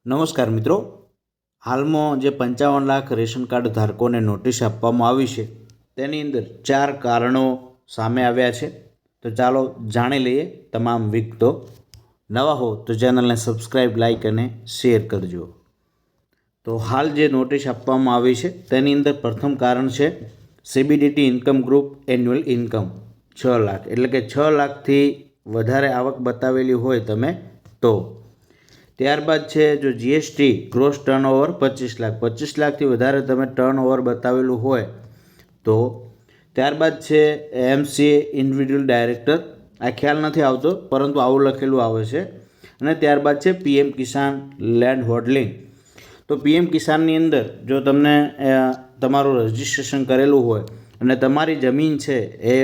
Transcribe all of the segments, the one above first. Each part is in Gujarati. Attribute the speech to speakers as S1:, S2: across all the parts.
S1: નમસ્કાર મિત્રો, હાલમાં જે 55 લાખ રેશન કાર્ડ ધારકોને નોટિસ આપવામાં આવી છે તેની અંદર 4 કારણો સામે આવ્યા છે. તો ચાલો જાણી લઈએ તમામ વિગતો. નવા હો તો ચેનલને સબસ્ક્રાઈબ, લાઈક અને શેર કરજો. તો હાલ જે નોટિસ આપવામાં આવી છે તેની અંદર પ્રથમ કારણ છે CBDT income group annual income 6 lakh, એટલે કે 6 લાખથી વધારે આવક બતાવેલી હોય તમે તો. ત્યારબાદ છે જો GST ગ્રોસ ટર્નઓવર 25 લાખથી વધારે તમે ટર્નઓવર બતાવેલું હોય તો. ત્યારબાદ છે MCA ઇન્ડિવિડ્યુઅલ ડાયરેક્ટર, આ ખ્યાલ નથી આવતો પરંતુ આવું લખેલું આવે છે. અને ત્યારબાદ છે PM કિસાન લેન્ડ હોલ્ડિંગ. તો PM કિસાનની અંદર જો તમને તમારું રજિસ્ટ્રેશન કરેલું હોય અને તમારી જમીન છે એ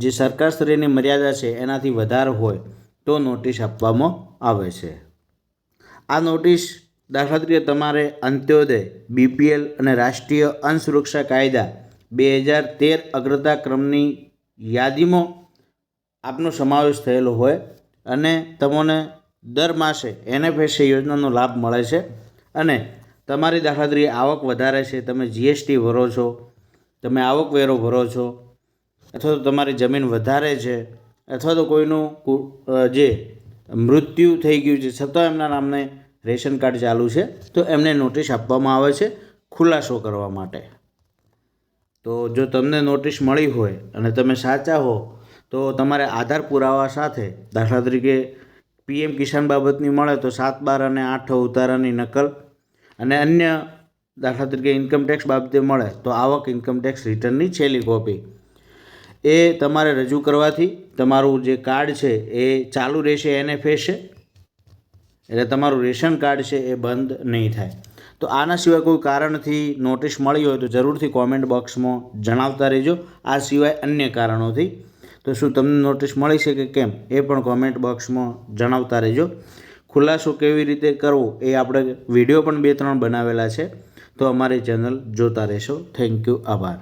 S1: જે સરકારશ્રીની મર્યાદા છે એનાથી વધારે હોય તો નોટિસ આપવામાં આવે છે. આ નોટિસ દાખલા તરીકે તમારે અંત્યોદય, BPL અને રાષ્ટ્રીય અન્ન સુરક્ષા કાયદા 2013 અગ્રતા ક્રમની યાદીમાં આપનો સમાવેશ થયેલો હોય અને તમને દર માસે NFSA યોજનાનો લાભ મળે છે અને તમારી દાખલા તરીકે આવક વધારે છે, તમે GST ભરો છો, તમે આવકવેરો ભરો છો, અથવા તો તમારી જમીન વધારે છે, અથવા તો કોઈનું જે મૃત્યુ થઈ ગયું છે છતાં એમના નામને રેશન કાર્ડ ચાલુ છે તો એમને નોટિસ આપવામાં આવે છે ખુલાસો કરવા માટે. તો જો તમને નોટિસ મળી હોય અને તમે સાચા હો તો તમારે આધાર પુરાવા સાથે, દાખલા તરીકે PM કિસાન બાબતની મળે તો 7, 12 અને 8 ઉતારાની નકલ, અને અન્ય દાખલા તરીકે ઇન્કમટેક્સ બાબતે મળે તો આવક ઇન્કમટેક્સ રિટર્નની છેલ્લી કોપી એ તમારે રજૂ કરવાથી તમારું જે કાર્ડ છે એ ચાલુ રહેશે NFSA, એટલે તમારું રેશન કાર્ડ છે એ બંધ નહીં થાય. તો આના સિવાય કોઈ કારણથી નોટિસ મળી હોય તો જરૂરથી કોમેન્ટ બોક્સમાં જણાવતા રહેજો. આ સિવાય અન્ય કારણોથી તો શું તમને નોટિસ મળી છે કે કેમ એ પણ કોમેન્ટ બોક્સમાં જણાવતા રહેજો. ખુલાસો કેવી રીતે કરવો એ આપણે વિડીયો પણ 2-3 બનાવેલા છે, તો અમારી ચેનલ જોતા રહેશો. થેન્ક યુ, આભાર.